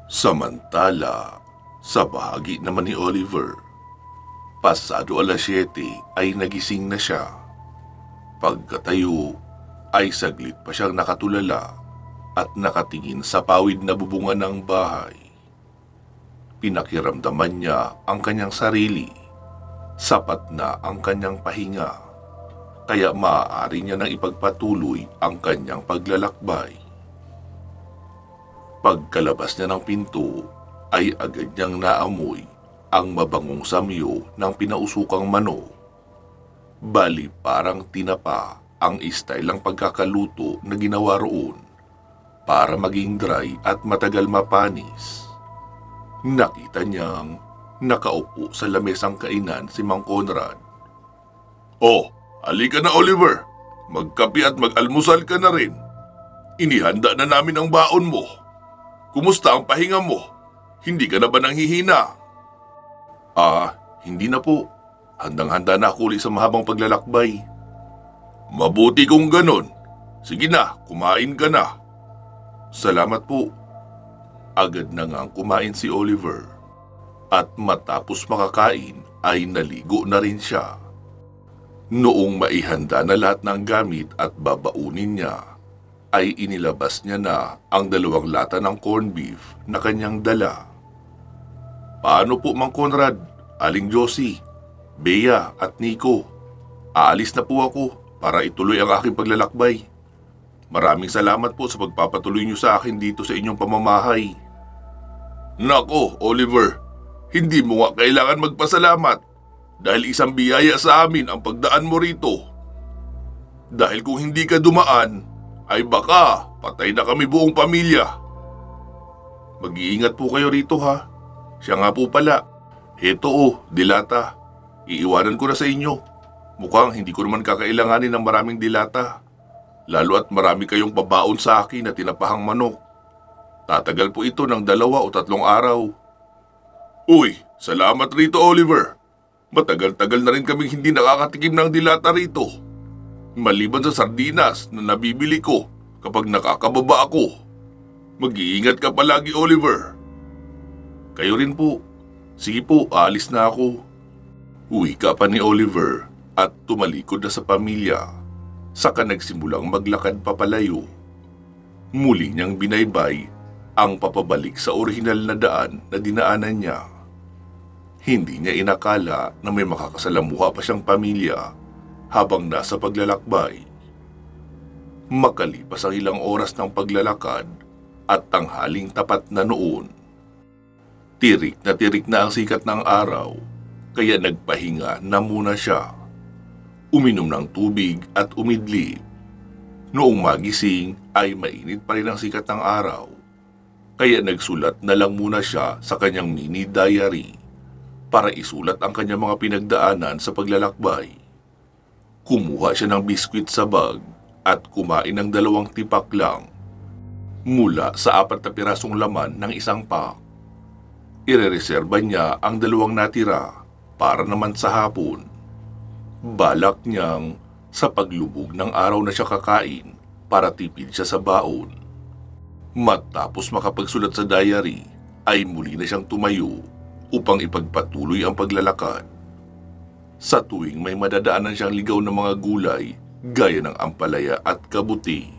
Samantala, sa bahagi naman ni Oliver, pasado 7:00 ay nagising na siya. Pagkatayo ay saglit pa siyang nakatulala at nakatingin sa pawid na bubungan ng bahay. Pinakiramdaman niya ang kanyang sarili. Sapat na ang kanyang pahinga, kaya maaari niya nang ipagpatuloy ang kanyang paglalakbay. Pagkalabas niya ng pinto, ay agad niyang naamoy ang mabangong samyo ng pinausukang manok. Bali parang tinapa ang style ng pagkakaluto na ginawa roon para maging dry at matagal mapanis. Nakita niyang nakaupo sa lamesang kainan si Mang Conrad. "Oh, halika na Oliver. Magkape at mag-almusal ka na rin. Inihanda na namin ang baon mo. Kumusta ang pahinga mo? Hindi ka na ba nanghihina?" Hindi na po. Handang-handa na ako ulit sa mahabang paglalakbay." "Mabuti kung ganon. Sige na, kumain ka na." "Salamat po." Agad na ngang kumain si Oliver. At matapos makakain ay naligo na rin siya. Noong maihanda na lahat ng gamit at babaunin niya, ay inilabas niya na ang 2 lata ng corned beef na kanyang dala. "Paano po Mang Conrad, Aling Josie, Bea at Nico? Aalis na po ako para ituloy ang aking paglalakbay. Maraming salamat po sa pagpapatuloy niyo sa akin dito sa inyong pamamahay." "Nako, Oliver, hindi mo nga kailangan magpasalamat dahil isang biyaya sa amin ang pagdaan mo rito. Dahil kung hindi ka dumaan, ay baka patay na kami buong pamilya." "Mag-iingat po kayo rito ha. Siya nga po pala, heto dilata. Iiwanan ko na sa inyo. Mukhang hindi ko naman kakailanganin ng maraming dilata. Lalo at marami kayong pabaon sa akin na tinapahang manok. Tatagal po ito ng 2 o 3 araw." "Uy, salamat rito Oliver. Matagal-tagal na rin kaming hindi nakakatikim ng dilata rito. Maliban sa sardinas na nabibili ko kapag nakakababa ako. Mag-iingat ka palagi Oliver." "Kayo rin po. Sige po, aalis na ako." Uwi ka pa ni Oliver at tumalikod na sa pamilya. Saka nagsimulang maglakad papalayo. Muli niyang binaybay ang papabalik sa orihinal na daan na dinaanan niya. Hindi niya inakala na may makakasalamuha pa siyang pamilya habang nasa paglalakbay. Makalipas ang ilang oras ng paglalakad at tanghaling tapat na noon. Tirik na ang sikat ng araw, kaya nagpahinga na muna siya. Uminom ng tubig at umidlip. Noong magising ay mainit pa rin ang sikat ng araw, kaya nagsulat na lang muna siya sa kanyang mini diary para isulat ang kanyang mga pinagdaanan sa paglalakbay. Kumuha siya ng biskwit sa bag at kumain ng 2 tipak lang mula sa 4 na pirasong laman ng isang pack. Irereserba niya ang 2 natira para naman sa hapon. Balak niyang sa paglubog ng araw na siya kakain para tipid siya sa baon. Matapos makapagsulat sa diary, ay muli na siyang tumayo upang ipagpatuloy ang paglalakad. Sa tuwing may madadaanan siyang ligaw na mga gulay, gaya ng ampalaya at kabuti,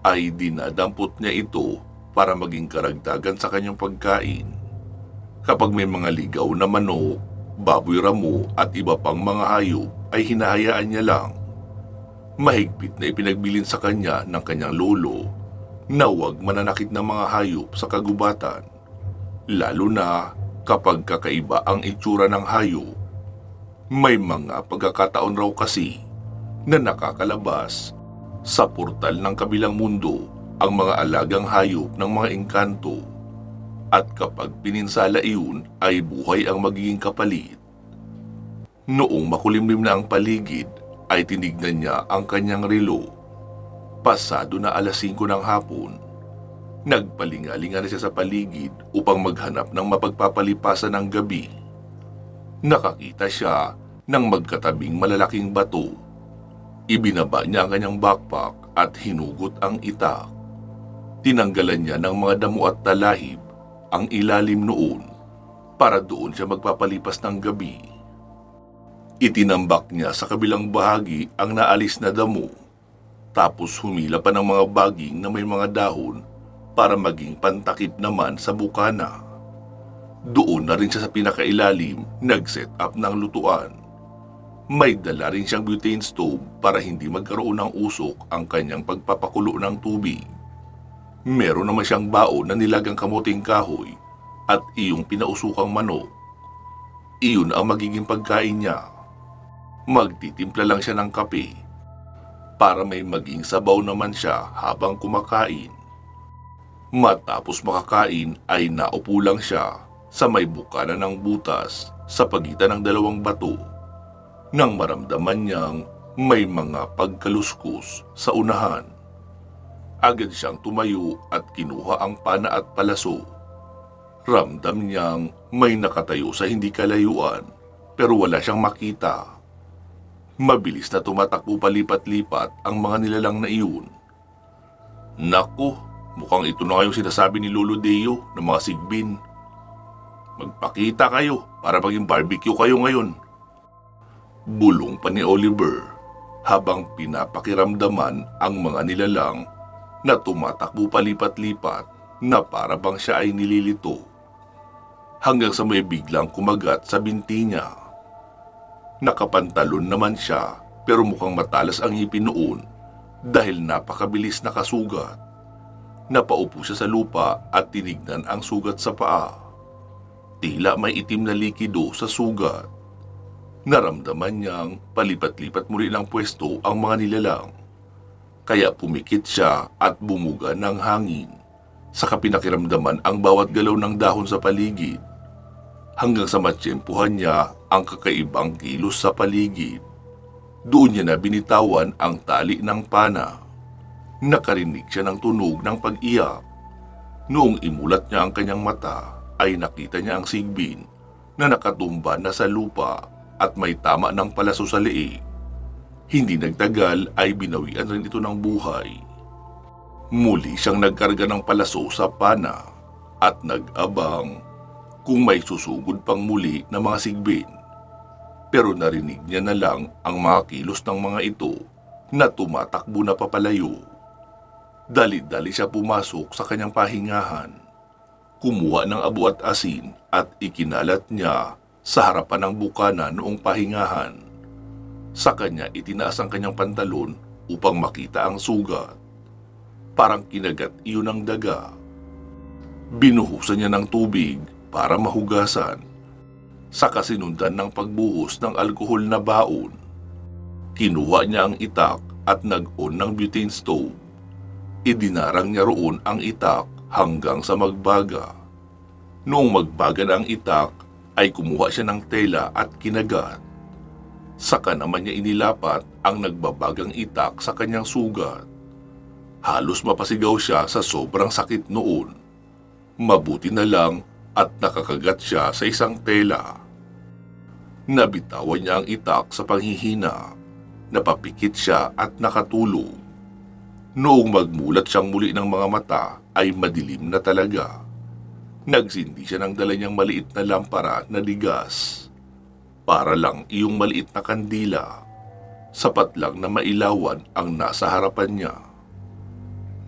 ay dinadampot niya ito para maging karagdagan sa kanyang pagkain. Kapag may mga ligaw na manok, baboy ramo at iba pang mga hayop, ay hinahayaan niya lang. Mahigpit na ipinagbilin sa kanya ng kanyang lolo na huwag mananakit ng mga hayop sa kagubatan, lalo na kapag kakaiba ang itsura ng hayop. May mga pagkakataon raw kasi na nakakalabas sa portal ng kabilang mundo ang mga alagang hayop ng mga engkanto, at kapag pininsala iyon ay buhay ang magiging kapalit. Noong makulimlim na ang paligid ay tinignan niya ang kanyang relo. Pasado na 5:00 ng hapon. Nagpalingalinga na siya sa paligid upang maghanap ng mapagpapalipasan ng gabi. Nakakita siya ng magkatabing malalaking bato. Ibinaba niya ang kanyang backpack at hinugot ang itak. Tinanggalan niya ng mga damo at talahib ang ilalim noon para doon siya magpapalipas ng gabi. Itinambak niya sa kabilang bahagi ang naalis na damo, tapos humila pa ng mga baging na may mga dahon para maging pantakip naman sa bukana. Doon na rin siya sa pinakailalim nag-set up ng lutuan. May dala rin siyang butane stove para hindi magkaroon ng usok ang kanyang pagpapakulo ng tubig. Meron naman siyang baon na nilagang kamuting kahoy at iyong pinausukang manok. Iyon ang magiging pagkain niya. Magtitimpla lang siya ng kape para may maging sabaw naman siya habang kumakain. Matapos makakain ay naupo lang siya sa may bukana ng butas sa pagitan ng dalawang bato nang maramdaman niyang may mga pagkaluskus sa unahan. Agad siyang tumayo at kinuha ang pana at palaso. Ramdam niyang may nakatayo sa hindi kalayuan pero wala siyang makita. Mabilis na tumatakbo palipat-lipat ang mga nilalang na iyon. Naku, mukhang ito na yung sinasabi ni Lolo Deo ng mga sigbin. Magpakita kayo para maging barbecue kayo ngayon. Bulong pa ni Oliver habang pinapakiramdaman ang mga nilalang na tumatakbo palipat-lipat na para bang siya ay nililito. Hanggang sa may biglang kumagat sa binti niya. Nakapantalon naman siya pero mukhang matalas ang ngipin noon dahil napakabilis na kasugat. Napaupo siya sa lupa at tinignan ang sugat sa paa. Tila may itim na likido sa sugat. Naramdaman niyang palipat-lipat muli ng pwesto ang mga nilalang. Kaya pumikit siya at bumuga ng hangin. Saka pinakiramdaman ang bawat galaw ng dahon sa paligid. Hanggang sa matsyempuhan niya ang kakaibang kilos sa paligid. Doon niya na binitawan ang tali ng pana. Nakarinig siya ng tunog ng pag-iyak. Noong imulat niya ang kanyang mata, ay nakita niya ang sigbin na nakatumba na sa lupa at may tama ng palaso sa leeg. Hindi nagtagal ay binawian rin ito ng buhay. Muli siyang nagkarga ng palaso sa pana at nag-abang kung may susugod pang muli na mga sigbin. Pero narinig niya na lang ang mga kilos ng mga ito na tumatakbo na papalayo. Dali-dali siya pumasok sa kanyang pahingahan. Kumuha ng abo at asin at ikinalat niya sa harapan ng bukana noong pahingahan. Sa kanya itinaas ang kanyang pantalon upang makita ang sugat. Parang kinagat iyon ng daga. Binuhusan niya ng tubig para mahugasan, saka sinundan ng pagbuhos ng alkohol na baon. Kinuha niya ang itak at nag-on ng butane stove. Idinarang niya roon ang itak hanggang sa magbaga. Noong magbaga na ang itak, ay kumuha siya ng tela at kinagat. Saka naman niya inilapat ang nagbabagang itak sa kanyang sugat. Halos mapasigaw siya sa sobrang sakit noon. Mabuti na lang at nakakagat siya sa isang tela. Nabitawan niya ang itak sa panghihina. Napapikit siya at nakatulog. Noong magmulat siyang muli ng mga mata ay madilim na talaga. Nagsindi siya ng dala niyang maliit na lampara na ligas. Para lang iyong maliit na kandila. Sapat lang na mailawan ang nasa harapan niya.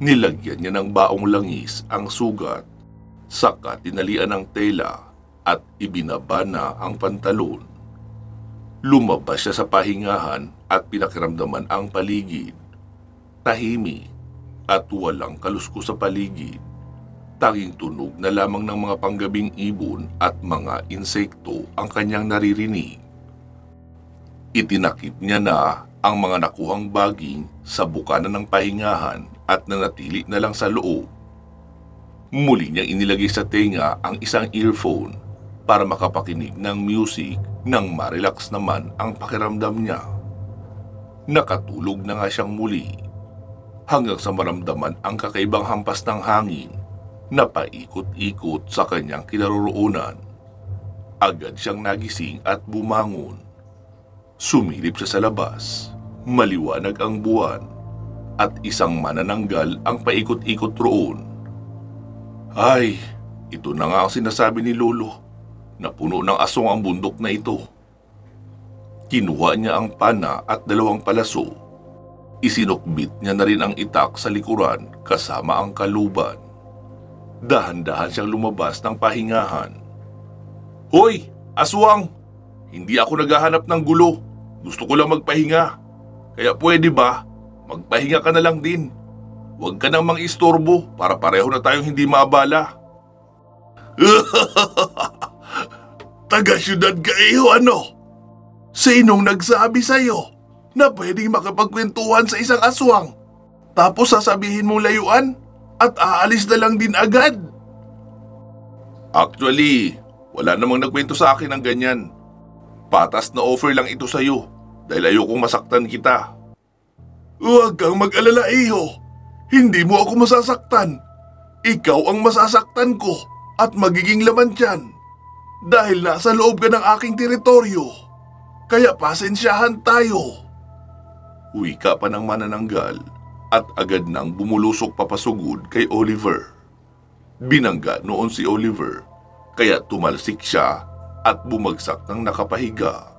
Nilagyan niya ng baong langis ang sugat. Saka tinalian ng tela at ibinaba na ang pantalon. Lumabas siya sa pahingahan at pinakiramdaman ang paligid. Tahimik at walang kaluskos sa paligid. Tanging tunog na lamang ng mga panggabing ibon at mga insekto ang kanyang naririnig. Itinakip niya na ang mga nakuhang baging sa bukana ng pahingahan at nanatili na lang sa loob. Muli niyang inilagay sa tenga ang isang earphone para makapakinig ng music nang ma-relax naman ang pakiramdam niya. Nakatulog na nga siyang muli hanggang sa maramdaman ang kakaibang hampas ng hangin na paikot-ikot sa kanyang kinaroroonan. Agad siyang nagising at bumangon. Sumilip siya sa labas. Maliwanag ang buwan at isang manananggal ang paikot-ikot roon. Ay, Ito na nga ang sinasabi ni Lolo, na puno ng aswang ang bundok na ito. Kinuha niya ang pana at 2 palaso. Isinukbit niya na rin ang itak sa likuran kasama ang kaluban. Dahan-dahan siyang lumabas ng pahingahan. "Hoy, aswang! Hindi ako naghahanap ng gulo. Gusto ko lang magpahinga. Kaya pwede ba, magpahinga ka na lang din. Huwag ka nang mang-istorbo para pareho na tayong hindi maabala." "Taga-syudad ka ano? Sinong nagsabi sa'yo na pwedeng makapagkwentuhan sa isang aswang? Tapos sasabihin mong layuan at aalis na lang din agad?" "Actually, wala namang nagkwento sa akin ng ganyan. Patas na offer lang ito sa'yo dahil ayokong masaktan kita." "Huwag kang mag-alala, iho. Hindi mo ako masasaktan. Ikaw ang masasaktan ko at magiging laman tiyan. Dahil nasa loob ka ng aking teritoryo. Kaya pasensyahan tayo." Wika pa ng manananggal at agad nang bumulusok papasugod kay Oliver. Binangga noon si Oliver kaya tumalsik siya at bumagsak ng nakapahiga.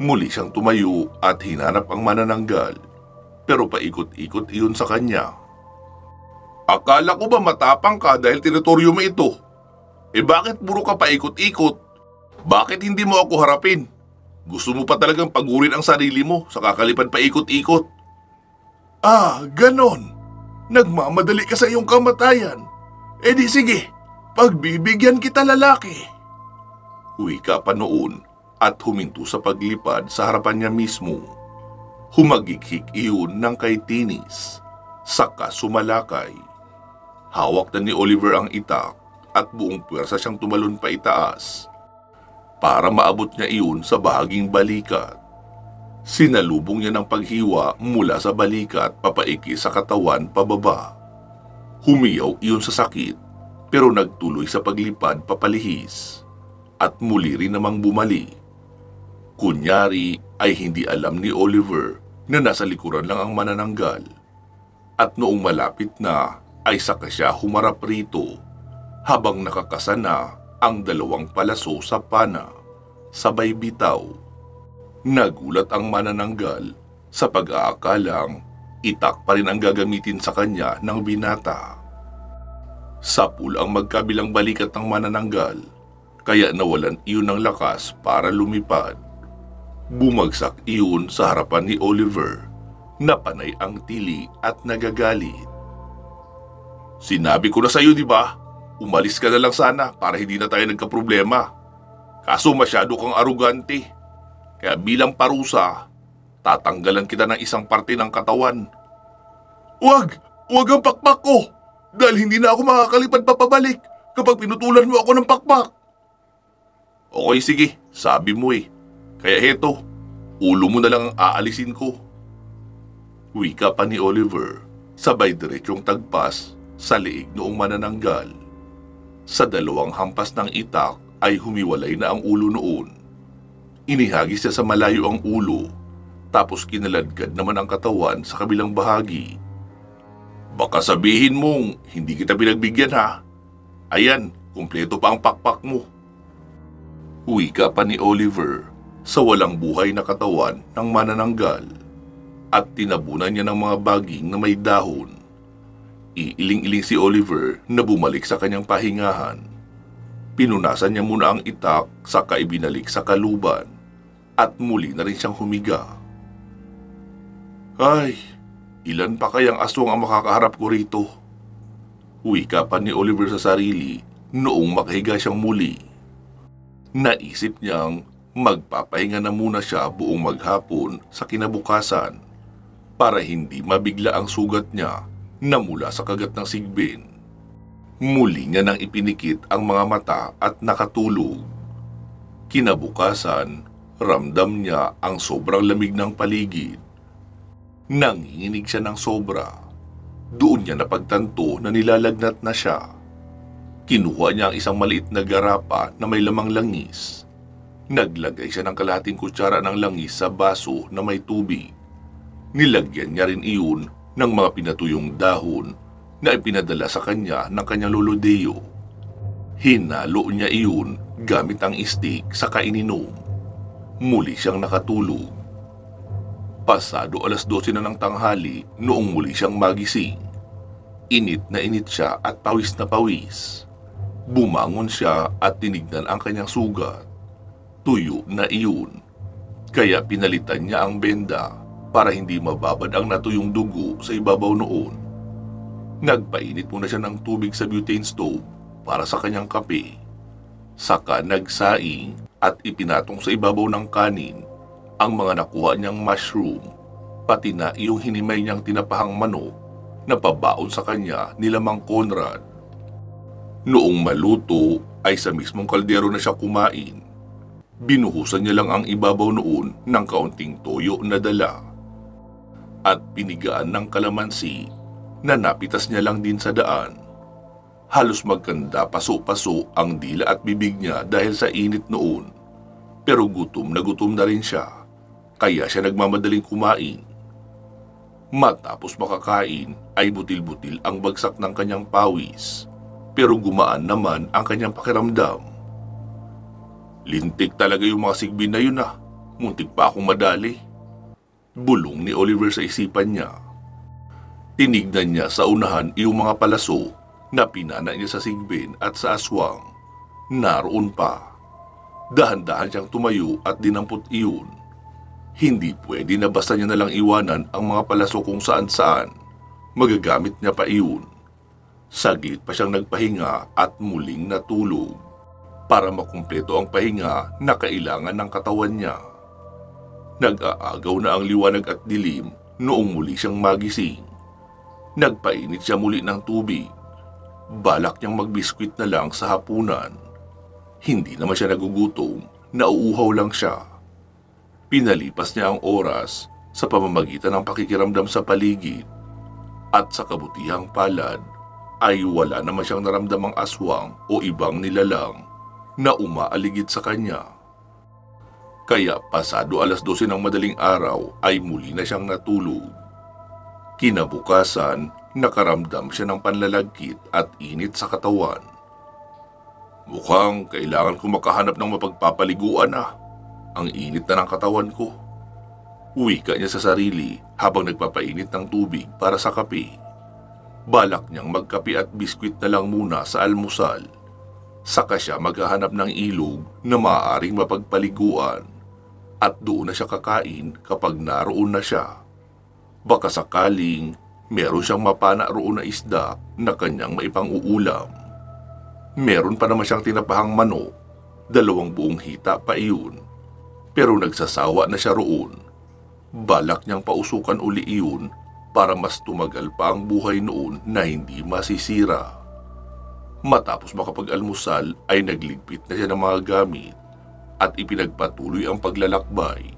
Muli siyang tumayo at hinanap ang manananggal pero paikot-ikot iyon sa kanya. "Akala ko ba matapang ka dahil teritoryo mo ito? Bakit puro ka paikot-ikot? Bakit hindi mo ako harapin? Gusto mo pa talagang pagurin ang sarili mo sa kakalipan paikot-ikot?" "Ah, ganon. Nagmamadali ka sa iyong kamatayan. Di sige, pagbibigyan kita, lalaki." Wika pa noon at huminto sa paglipad sa harapan niya mismo. Humagighik iyon ng kay Tinis, saka sumalakay. Hawak na ni Oliver ang itak at buong puwersa siyang tumalon pa itaas para maabot niya iyon sa bahaging balikat. Sinalubong niya ng paghiwa mula sa balikat papaiki sa katawan pababa. Humiyaw iyon sa sakit pero nagtuloy sa paglipad papalihis at muli rin namang bumalik. Kunyari ay hindi alam ni Oliver na nasa likuran lang ang manananggal at noong malapit na ay saka siya humarap rito habang nakakasana ang 2 palaso sa pana, sabay bitaw. Nagulat ang manananggal sa pag-aakalang itak pa rin ang gagamitin sa kanya ng binata. Sapul ang magkabilang balikat ng manananggal kaya nawalan iyon ng lakas para lumipad. Bumagsak iyon sa harapan ni Oliver na panay ang tili at nagagalit. "Sinabi ko na sa iyo, di ba? Umalis ka na lang sana para hindi na tayo nagkaproblema. Kaso masyado kang arugante. Kaya bilang parusa, tatanggalan kita ng isang parte ng katawan." Huwag ang pakpak ko! Dahil hindi na ako makakalipad papabalik kapag pinutulan mo ako ng pakpak." "Okay, sige. Sabi mo eh. Kaya heto, ulo mo na lang ang aalisin ko." Wika pa ni Oliver, sabay diretsyong tagpas sa liig noong manananggal. Sa 2 hampas ng itak ay humiwalay na ang ulo noon. Inihagis niya sa malayo ang ulo, tapos kinaladkad naman ang katawan sa kabilang bahagi. "Baka sabihin mong hindi kita pinagbigyan, ha? Ayan, kumpleto pa ang pakpak mo." Wika pa ni Oliver sa walang buhay na katawan ng manananggal at tinabunan niya ng mga baging na may dahon. Iiling-iling si Oliver na bumalik sa kanyang pahingahan. Pinunasan niya muna ang itak saka ibinalik sa kaluban at muli na rin siyang humiga. "Ay, ilan pa kayang aswang ang makakaharap ko rito?" Wika pa ni Oliver sa sarili noong makahiga siyang muli. Naisip niyang magpapahinga na muna siya buong maghapon sa kinabukasan para hindi mabigla ang sugat niya na mula sa kagat ng sigbin. Muli niya nang ipinikit ang mga mata at nakatulog. Kinabukasan, ramdam niya ang sobrang lamig ng paligid. Nanginginig siya ng sobra. Doon niya napagtanto na nilalagnat na siya. Kinuha niya ang isang maliit na garapa na may lamang langis. Naglagay siya ng kalahating kutsara ng langis sa baso na may tubig. Nilagyan niya rin iyon ng mga pinatuyong dahon na ipinadala sa kanya ng kanyang lolo Deo. Hinalo niya iyon gamit ang stick sa kaininom. Muli siyang nakatulog. Pasado 12:00 na ng tanghali noong muli siyang magising. Init na init siya at pawis na pawis. Bumangon siya at tinignan ang kanyang sugat. Tuyo na iyon. Kaya pinalitan niya ang benda para hindi mababad ang natuyong dugo sa ibabaw noon. Nagpainit muna siya ng tubig sa butane stove para sa kanyang kape. Saka nagsaing at ipinatong sa ibabaw ng kanin ang mga nakuha niyang mushroom, pati na iyong hinimay niyang tinapahang manok na pabaon sa kanya nila Mang Conrad. Noong maluto ay sa mismong kaldero na siya kumain. Binuhusan niya lang ang ibabaw noon ng kaunting toyo na dala. At pinigaan ng kalamansi na napitas niya lang din sa daan. Halos magkanda paso-paso ang dila at bibig niya dahil sa init noon. Pero gutom na rin siya, kaya siya nagmamadaling kumain. Matapos makakain ay butil-butil ang bagsak ng kanyang pawis, pero gumaan naman ang kanyang pakiramdam. Lintik talaga yung mga sigbin na yun muntik pa akong madali. Bulong ni Oliver sa isipan niya. Tinignan niya sa unahan yung mga palaso na pinana niya sa sigbin at sa aswang. Naroon pa. Dahan-dahan siyang tumayo at dinampot iyon. Hindi pwede na basta niya nalang iwanan ang mga palaso kung saan-saan. Magagamit niya pa iyon. Saglit pa siyang nagpahinga at muling natulog para makumpleto ang pahinga na kailangan ng katawan niya. Nag-aagaw na ang liwanag at dilim noong muli siyang magising. Nagpainit siya muli ng tubig. Balak niyang magbiskwit na lang sa hapunan. Hindi naman siya nagugutom, nauuhaw lang siya. Pinalipas niya ang oras sa pamamagitan ng pakikiramdam sa paligid. At sa kabutihang palad ay wala naman siyang naramdamang aswang o ibang nilalang na umaaligid sa kanya. Kaya pasado 12:00 ng madaling araw ay muli na siyang natulog. Kinabukasan, nakaramdam siya ng panlalagkit at init sa katawan. Mukhang kailangan ko makahanap ng mapagpapaliguan Ang init na ng katawan ko. Wika niya sa sarili habang nagpapainit ng tubig para sa kape. Balak niyang magkape at biskwit na lang muna sa almusal. Saka siya maghahanap ng ilog na maaaring mapagpaliguan. At doon na siya kakain kapag naroon na siya. Baka sakaling meron siyang mapana roon na isda na kanyang maipang-uulam. Meron pa naman siyang tinapahang manok, 2 buong hita pa iyon. Pero nagsasawa na siya roon. Balak niyang pausukan uli iyon para mas tumagal pa ang buhay noon na hindi masisira. Matapos makapag-almusal ay nagligpit na siya ng mga gamit at ipinagpatuloy ang paglalakbay.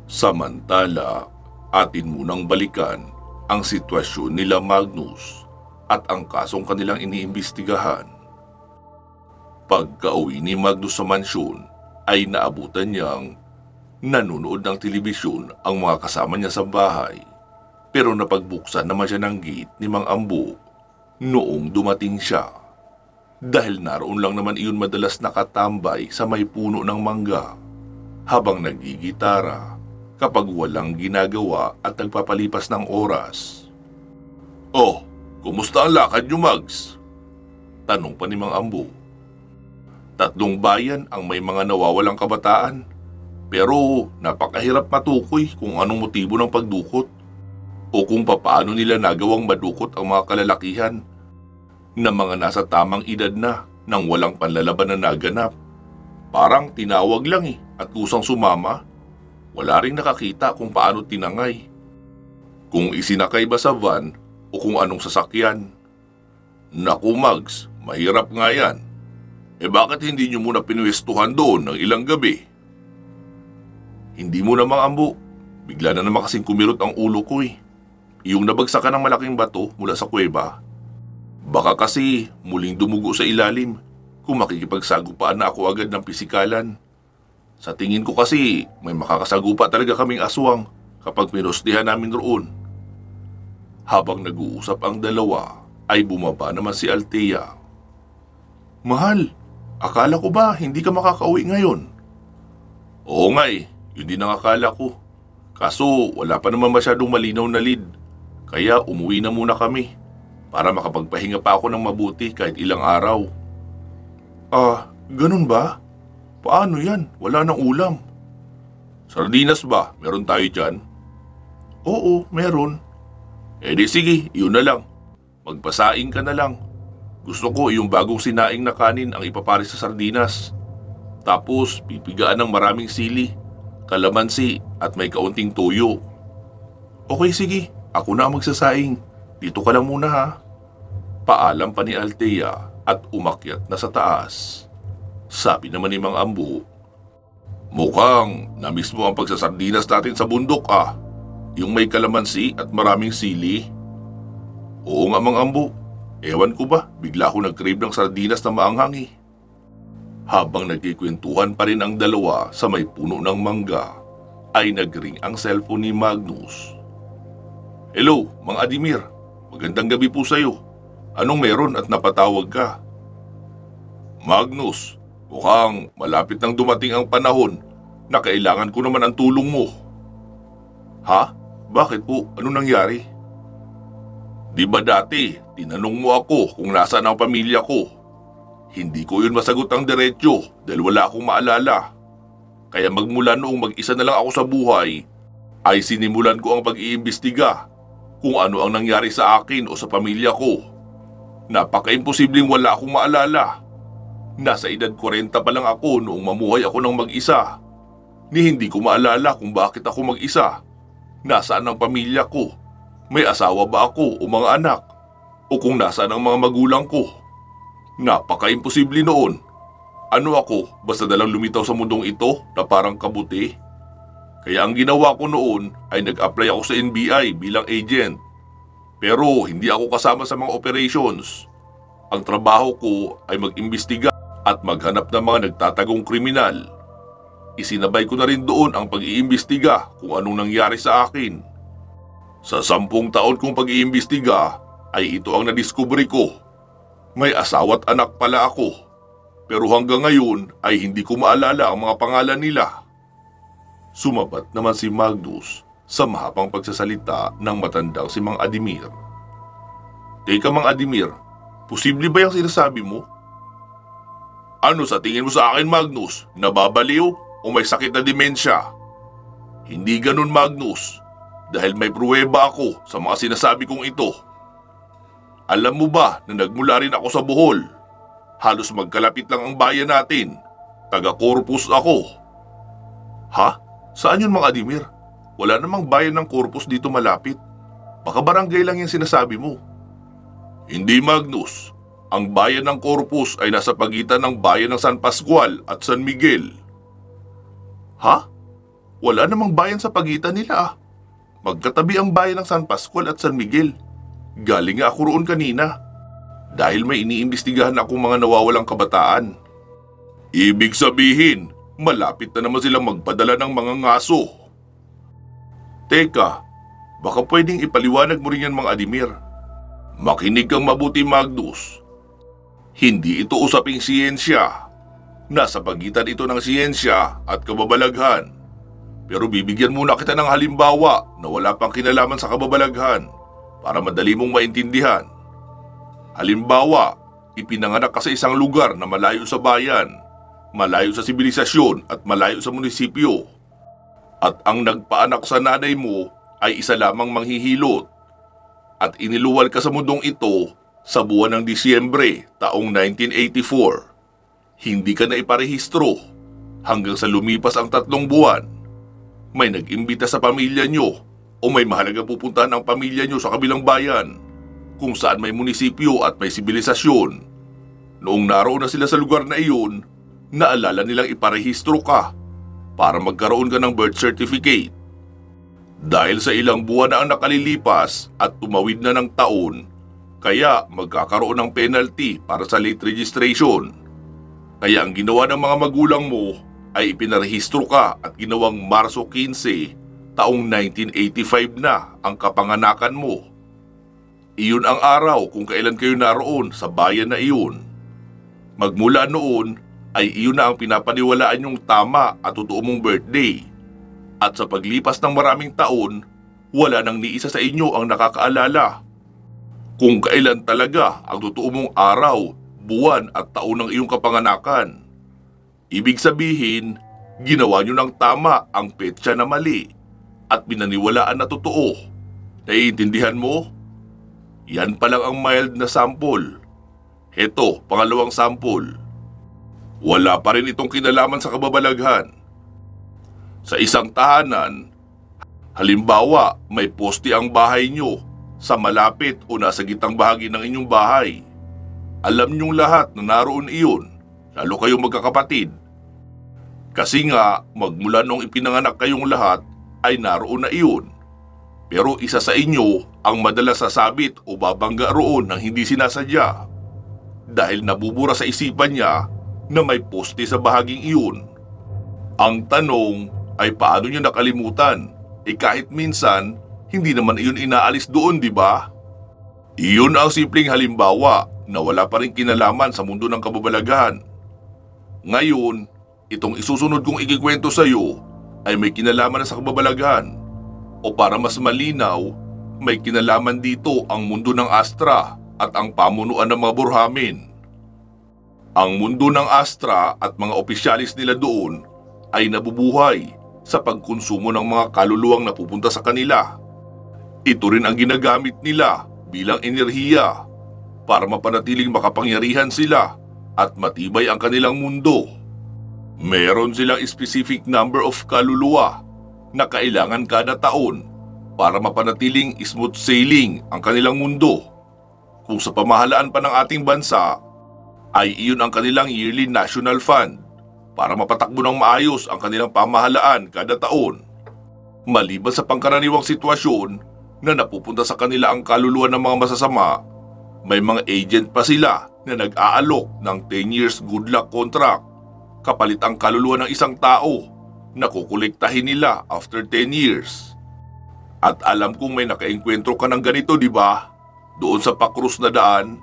Samantala, atin munang balikan ang sitwasyon nila Magnus at ang kasong kanilang iniimbestigahan. Pagka-uwi ni Magnus sa mansyon ay naabutan niyang nanonood ng telebisyon ang mga kasama niya sa bahay, pero napagbuksan naman siya ng gate ni Mang Ambo noong dumating siya. Dahil naroon lang naman iyon madalas nakatambay sa may puno ng mangga habang nagigitara kapag walang ginagawa at nagpapalipas ng oras. Oh, kumusta ang lakad niyo, Mags? Tanong pa ni Mang Ambo. 3 bayan ang may mga nawawalang kabataan, pero napakahirap matukoy kung anong motibo ng pagdukot o kung papaano nila nagawang madukot ang mga kalalakihan na mga nasa tamang edad na nang walang panlalaban na naganap. Parang tinawag lang at kusang sumama. Wala ring nakakita kung paano tinangay. Kung isinakay ba sa van o kung anong sasakyan. Naku Mags, mahirap nga yan. Bakit hindi nyo muna pinuwestuhan doon ng ilang gabi? Hindi mo na Mang Ambo. Bigla na naman kasing kumirot ang ulo ko Yung nabagsakan ng malaking bato mula sa kuweba. Baka kasi muling dumugo sa ilalim kung makikipagsagupaan na ako agad ng pisikalan. Sa tingin ko kasi may makakasagupa talaga kaming aswang kapag pinusdihan namin roon. Habang nag-uusap ang dalawa ay bumaba naman si Althea. Mahal, akala ko ba hindi ka makakauwi ngayon? Oo nga yun din ang akala ko. Kaso wala pa naman masyadong malinaw na lead. Kaya umuwi na muna kami para makapagpahinga pa ako ng mabuti kahit ilang araw. Ganun ba? Paano yan? Wala nang ulam. Sardinas ba? Meron tayo dyan? Oo, meron. Di sige, yun na lang. Magpasaing ka na lang. Gusto ko yung bagong sinaing na kanin ang ipapares sa sardinas. Tapos pipigaan ng maraming sili, kalamansi at may kaunting toyo. Okay sige, ako na ang magsasaing. Dito ka lang muna ha. Paalam pa ni Althea at umakyat na sa taas. Sabi naman ni Mang Ambo, mukhang namiss mo ang pagsasardinas natin sa bundok Yung may kalamansi at maraming sili. Oo nga Mang Ambo. Ewan ko ba, bigla ako nag-crave ng sardinas na maanghang Habang nagkikwentuhan pa rin ang dalawa sa may puno ng mangga, ay nagring ang cellphone ni Magnus. Hello, Mang Adimir. Magandang gabi po sa'yo. Anong meron at napatawag ka? Magnus, mukhang malapit nang dumating ang panahon na kailangan ko naman ang tulong mo. Ha? Bakit po? Anong nangyari? Di ba dati, tinanong mo ako kung nasaan ang pamilya ko? Hindi ko yun masagot ang diretsyo dahil wala akong maalala. Kaya magmula noong mag-isa na lang ako sa buhay, ay sinimulan ko ang pag-iimbestiga kung ano ang nangyari sa akin o sa pamilya ko. Napaka-imposibleng wala akong maalala. Nasa edad 40 pa lang ako noong mamuhay ako ng mag-isa. Ni hindi ko maalala kung bakit ako mag-isa. Nasaan ang pamilya ko? May asawa ba ako o mga anak? O kung nasaan ang mga magulang ko? Napaka-imposible noon. Ano ako, basta nalang lumitaw sa mundong ito na parang kabuti? Kaya ang ginawa ko noon ay nag-apply ako sa NBI bilang agent. Pero hindi ako kasama sa mga operations. Ang trabaho ko ay mag-imbestiga at maghanap ng mga nagtatagong kriminal. Isinabay ko na rin doon ang pag-iimbestiga kung anong nangyari sa akin. Sa 10 taon kong pag-iimbestiga ay ito ang nadiskubre ko. May asawa at anak pala ako. Pero hanggang ngayon ay hindi ko maalala ang mga pangalan nila. Sumabat naman si Magnus sa mahabang pagsasalita ng matandang si Mang Adimir. Teka Mang Adimir, posible ba yung sinasabi mo? Ano sa tingin mo sa akin Magnus? Nababaliw o may sakit na demensya? Hindi ganun Magnus. Dahil may pruweba ako sa mga sinasabi kong ito. Alam mo ba na nagmula rin ako sa Bohol? Halos magkalapit lang ang bayan natin. Taga-Corpus ako. Ha? Saan yun Mang Adimir? Wala namang bayan ng Corpus dito malapit. Baka barangay lang yung sinasabi mo. Hindi Magnus. Ang bayan ng Corpus ay nasa pagitan ng bayan ng San Pascual at San Miguel. Ha? Wala namang bayan sa pagitan nila Magkatabi ang bayan ng San Pascual at San Miguel. Galing nga ako roon kanina. Dahil may iniimbestigahan akong mga nawawalang kabataan. Ibig sabihin, malapit na naman silang magpadala ng mga ngaso. Teka, baka pwedeng ipaliwanag mo rin yan Mang Adimir. Makinig kang mabuti Magnus. Hindi ito usaping siyensya. Nasa pagitan ito ng siyensya at kababalaghan. Pero bibigyan muna kita ng halimbawa na wala pang kinalaman sa kababalaghan para madali mong maintindihan. Halimbawa, ipinanganak ka sa isang lugar na malayo sa bayan, malayo sa sibilisasyon at malayo sa munisipyo. At ang nagpaanak sa nanay mo ay isa lamang manghihilot. At iniluwal ka sa mundong ito sa buwan ng Disyembre taong 1984. Hindi ka na iparehistro hanggang sa lumipas ang 3 buwan. May nag-imbita sa pamilya nyo o may mahalagang pupuntahan ng pamilya nyo sa kabilang bayan kung saan may munisipyo at may sibilisasyon. Noong naroon na sila sa lugar na iyon, naalala nilang iparehistro ka para magkaroon ka ng birth certificate. Dahil sa ilang buwan na ang nakalilipas at tumawid na ng taon, kaya magkakaroon ng penalty para sa late registration. Kaya ang ginawa ng mga magulang mo ay ipinarehistro ka at ginawang Marso 15 taong 1985 na ang kapanganakan mo. Iyon ang araw kung kailan kayo naroon sa bayan na iyon. Magmula noon ay iyon na ang pinapaniwalaan yung tama at totoo mong birthday. At sa paglipas ng maraming taon, wala nang ni isa sa inyo ang nakakaalala kung kailan talaga ang totoo mong araw, buwan at taon ng iyong kapanganakan. Ibig sabihin, ginawa nyo ng tama ang petsa na mali at pinaniwalaan na totoo. Naiintindihan mo? Yan pa lang ang mild na sample. Heto, pangalawang sample. Wala pa rin itong kinalaman sa kababalaghan. Sa isang tahanan, halimbawa may poste ang bahay nyo sa malapit o nasa gitang bahagi ng inyong bahay. Alam nyong lahat na naroon iyon, lalo kayong magkakapatid. Kasi nga, magmula nung ipinanganak kayong lahat ay naroon na iyon. Pero isa sa inyo ang madalas sasabit o babangga roon ng hindi sinasadya. Dahil nabubura sa isipan niya na may poste sa bahaging iyon. Ang tanong ay paano niyo nakalimutan? Kahit minsan, hindi naman iyon inaalis doon, di ba? Iyon ang simpleng halimbawa na wala pa rin kinalaman sa mundo ng kababalaghan. Ngayon, itong isusunod kong ikikwento sa iyo ay may kinalaman na sa kababalaghan. O para mas malinaw, may kinalaman dito ang mundo ng Astra at ang pamunuan ng mga Burhamin. Ang mundo ng Astra at mga opisyalis nila doon ay nabubuhay sa pagkonsumo ng mga kaluluwang napupunta sa kanila. Ito rin ang ginagamit nila bilang enerhiya para mapanatiling makapangyarihan sila at matibay ang kanilang mundo. Meron silang specific number of kaluluwa na kailangan kada taon para mapanatiling smooth sailing ang kanilang mundo. Kung sa pamahalaan pa ng ating bansa, ay iyon ang kanilang yearly national fund para mapatakbo ng maayos ang kanilang pamahalaan kada taon. Maliban sa pangkaraniwang sitwasyon na napupunta sa kanila ang kaluluwa ng mga masasama, may mga agent pa sila na nag-aalok ng 10 years good luck contract kapalit ang kaluluwa ng isang tao na kukolektahin nila after 10 years. At alam kong may nakaengkwentro ka ng ganito, di ba? Doon sa pakrus na daan.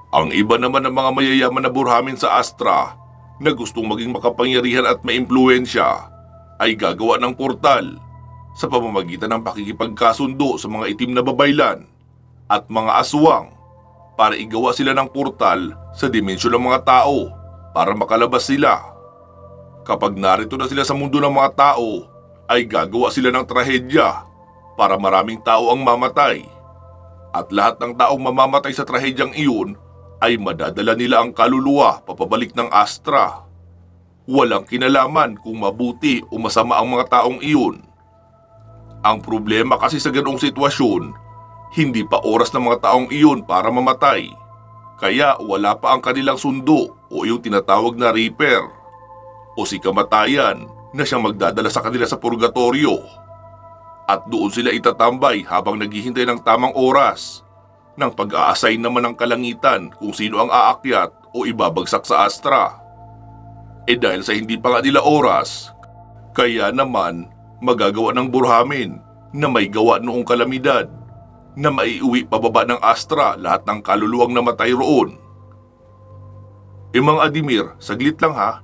Ang iba naman ng mga mayayaman na Burhamin sa Astra na gustong maging makapangyarihan at maimpluwensya ay gagawa ng portal sa pamamagitan ng pakikipagkasundo sa mga itim na babaylan at mga aswang para igawa sila ng portal sa dimensyon ng mga tao para makalabas sila. Kapag narito na sila sa mundo ng mga tao, ay gagawa sila ng trahedya para maraming tao ang mamatay. At lahat ng taong mamamatay sa trahedyang iyon ay madadala nila ang kaluluwa papabalik ng Astra. Walang kinalaman kung mabuti o masama ang mga taong iyon. Ang problema kasi sa ganong sitwasyon, hindi pa oras ng mga taong iyon para mamatay. Kaya wala pa ang kanilang sundo o yung tinatawag na Reaper o si kamatayan na siyang magdadala sa kanila sa purgatorio. At doon sila itatambay habang naghihintay ng tamang oras ng pag-a-assign naman ng kalangitan kung sino ang aakyat o ibabagsak sa Astra. Dahil sa hindi pa nga nila oras, kaya naman magagawa ng Burhamin na may gawa noong kalamidad na maiuwi pababa ng Astra lahat ng kaluluwang namatay roon. Mang Adimir, saglit lang ha.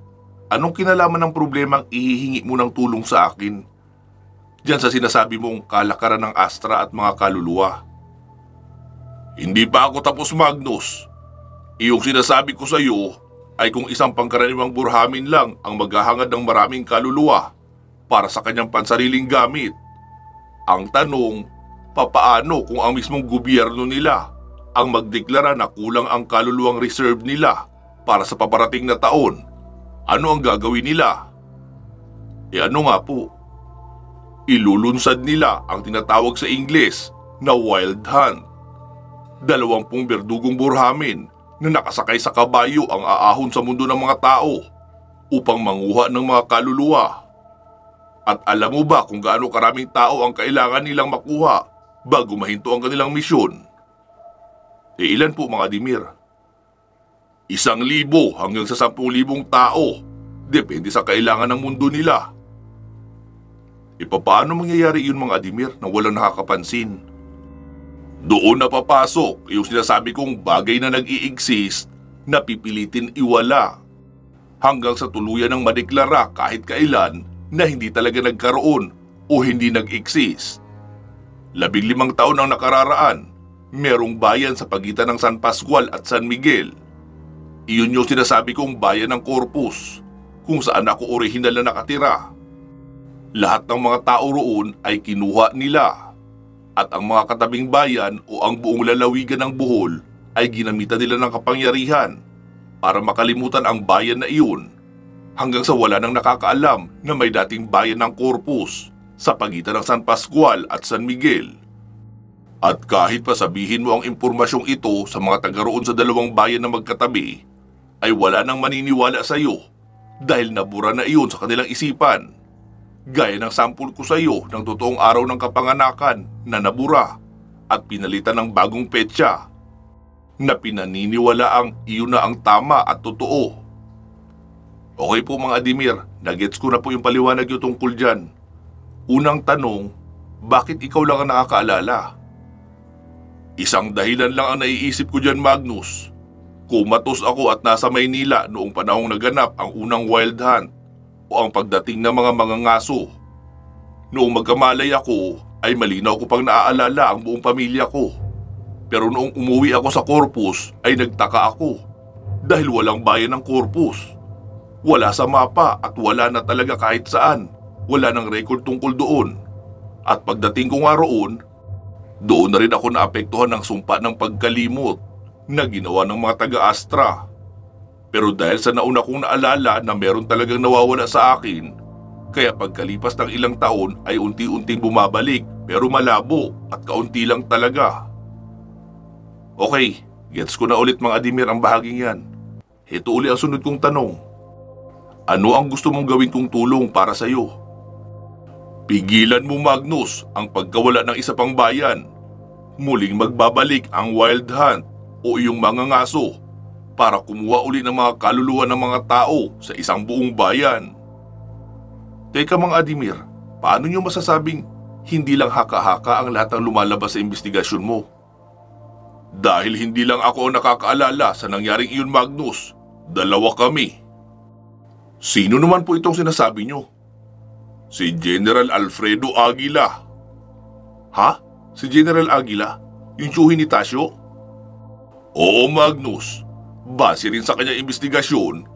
Anong kinalaman ng problemang ihihingi mo ng tulong sa akin? Diyan sa sinasabi mong kalakaran ng Astra at mga kaluluwa. Hindi pa ako tapos, Magnus. Iyong sinasabi ko sa iyo ay kung isang pangkaraniwang Burhamin lang ang maghahangad ng maraming kaluluwa para sa kanyang pansariling gamit. Ang tanong, papaano kung ang mismong gobyerno nila ang magdeklara na kulang ang kaluluwang reserve nila para sa paparating na taon? Ano ang gagawin nila? Ano nga po? Ilulunsad nila ang tinatawag sa Ingles na wild hunt. 20 berdugong Burhamin na nakasakay sa kabayo ang aahon sa mundo ng mga tao upang manguha ng mga kaluluwa. At alam mo ba kung gaano karaming tao ang kailangan nilang makuha bago mahinto ang kanilang misyon? Ilan po, mga Adimir? 1,000 hanggang sa 10,000 tao, depende sa kailangan ng mundo nila. Paano mangyayari yun, mga Adimir, na walang nakakapansin? Doon na papasok yung sinasabi kong bagay na nag-i-exist napipilitin iwala, hanggang sa tuluyan ng madeklara kahit kailan na hindi talaga nagkaroon o hindi nag-exist. 15 taon ang nakararaan, merong bayan sa pagitan ng San Pascual at San Miguel. Iyon yung sinasabi kong bayan ng Corpus, kung saan ako orihinal na nakatira. Lahat ng mga tao roon ay kinuha nila, at ang mga katabing bayan o ang buong lalawigan ng Bohol ay ginamitan nila ng kapangyarihan para makalimutan ang bayan na iyon, hanggang sa wala nang nakakaalam na may dating bayan ng Corpus sa pagitan ng San Pascual at San Miguel. At kahit pa sabihin mo ang impormasyong ito sa mga taga roon sa dalawang bayan na magkatabi, ay wala nang maniniwala sa iyo dahil nabura na iyon sa kanilang isipan. Gaya ng sampul ko sa iyo ng totoong araw ng kapanganakan na nabura at pinalitan ng bagong petsa na pinaniniwala ang iyon na ang tama at totoo. Okay po mga Adimir, nagets ko na po yung paliwanag nyo tungkol dyan. Unang tanong, bakit ikaw lang ang nakakaalala? Isang dahilan lang ang naiisip ko dyan, Magnus. Kumatos ako at nasa Maynila noong panahong naganap ang unang wild hunt o ang pagdating ng mga mangangaso. Noong magkamalay ako, ay malinaw ko pang naaalala ang buong pamilya ko. Pero noong umuwi ako sa Corpus, ay nagtaka ako dahil walang bayan ng Corpus. Wala sa mapa at wala na talaga kahit saan. Wala ng record tungkol doon. At pagdating ko nga roon, doon na rin ako naapektuhan ng sumpa ng pagkalimot na ginawa ng mga taga-Astra. Pero dahil sa nauna kong naalala na meron talagang nawawala sa akin, kaya pagkalipas ng ilang taon ay unti-unting bumabalik pero malabo at kaunti lang talaga. Okay, gets ko na ulit mga Adimir ang bahaging yan. Ito uli ang sunod kong tanong. Ano ang gusto mong gawin kong tulong para sa iyo? Pigilan mo, Magnus, ang pagkawala ng isa pang bayan. Muling magbabalik ang wild hunt o iyong mga ngaso para kumuha uli ng mga kaluluwa ng mga tao sa isang buong bayan. Teka mga Adimir, paano nyo masasabing hindi lang haka-haka ang lahat ng lumalabas sa investigasyon mo? Dahil hindi lang ako ang nakakaalala sa nangyaring iyon, Magnus. Dalawa kami. Sino naman po itong sinasabi nyo? Si General Alfredo Aguila. Ha? Si General Aguila? Yung tsuhin ni Tasio? Oo, Magnus. Base rin sa kanyang investigasyon,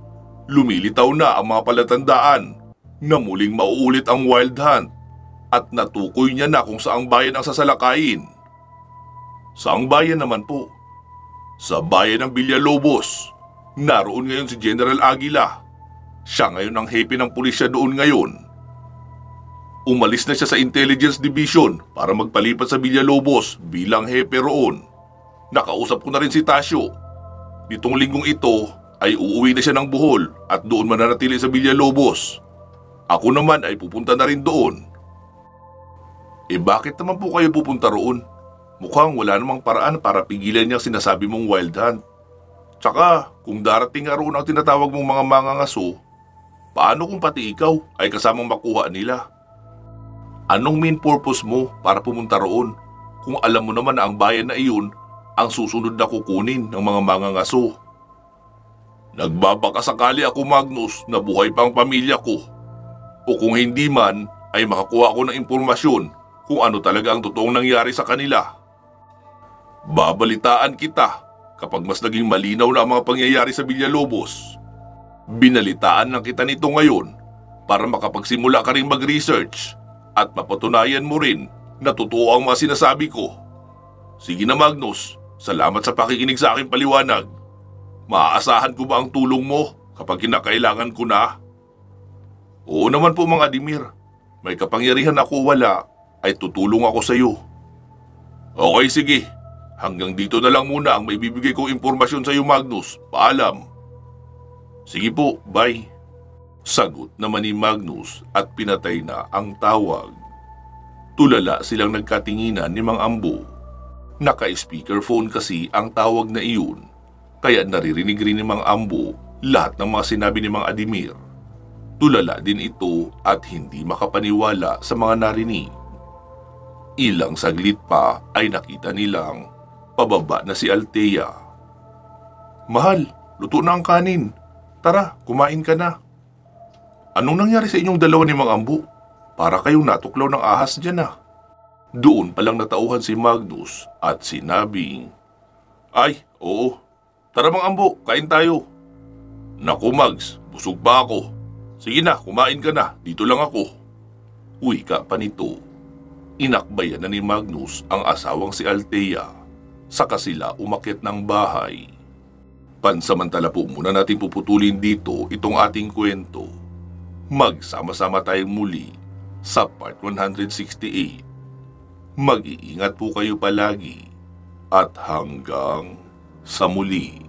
lumilitaw na ang mga palatandaan na muling mauulit ang wild hunt at natukoy niya na kung saang bayan ang sasalakayin. Saang bayan naman po? Sa bayan ng Villalobos. Naroon ngayon si General Aguila. Siya ngayon ang hepe ng pulisya doon ngayon. Umalis na siya sa Intelligence Division para magpalipat sa Villalobos bilang hepe roon. Nakausap ko na rin si Tasio. Nitong linggong ito ay uuwi na siya ng Bohol at doon mananatili sa Villalobos. Ako naman ay pupunta na rin doon. Bakit naman po kayo pupunta roon? Mukhang wala namang paraan para pigilan niya sinasabi mong wild hunt. Tsaka kung darating nga roon ang tinatawag mong mga mangangaso, paano kung pati ikaw ay kasamang makuha nila? Anong main purpose mo para pumunta roon kung alam mo naman na ang bayan na iyon ang susunod na kukunin ng mga mangangaso? Nagbabaka sakali ako, Magnus, na buhay pa ang pamilya ko. O kung hindi man, ay makakuha ako ng impormasyon kung ano talaga ang totoong nangyari sa kanila. Babalitaan kita kapag mas naging malinaw na ang mga pangyayari sa Villalobos. Binalitaan lang kita nito ngayon para makapagsimula ka rin mag-research at mapatunayan mo rin na totoo ang mga sinasabi ko. Sige na, Magnus. Salamat sa pakikinig sa aking paliwanag. Maaasahan ko ba ang tulong mo kapag kinakailangan ko na? Oo naman po mga Adimir. May kapangyarihan ako wala ay tutulong ako sa iyo. Okay, sige. Hanggang dito na lang muna ang maibibigay kong impormasyon sa iyo, Magnus. Paalam. Sige po, bye. Sagot naman ni Magnus at pinatay na ang tawag. Tulala silang nagkatinginan ni Mang Ambo. Naka-speakerphone kasi ang tawag na iyon, kaya naririnig rin ni Mang Ambo lahat ng mga sinabi ni Mang Adimir. Tulala din ito at hindi makapaniwala sa mga narinig. Ilang saglit pa ay nakita nilang pababa na si Althea. Mahal, luto na ang kanin. Tara, kumain ka na. Anong nangyari sa inyong dalawa ni Mang Ambo? Para kayong natuklaw ng ahas dyan ah. Doon palang natauhan si Magnus at sinabing, "Ay, oo. Tara Mang Ambo, kain tayo." "Naku Mags, busog pa ako. Sige na, kumain ka na. Dito lang ako." Wika pa nito. Inakbayan na ni Magnus ang asawang si Althea. Saka sila umakyat ng bahay. Pansamantala po muna natin puputulin dito itong ating kwento. Magsama-sama tayong muli sa part 168. Mag-iingat po kayo palagi at hanggang sa muli.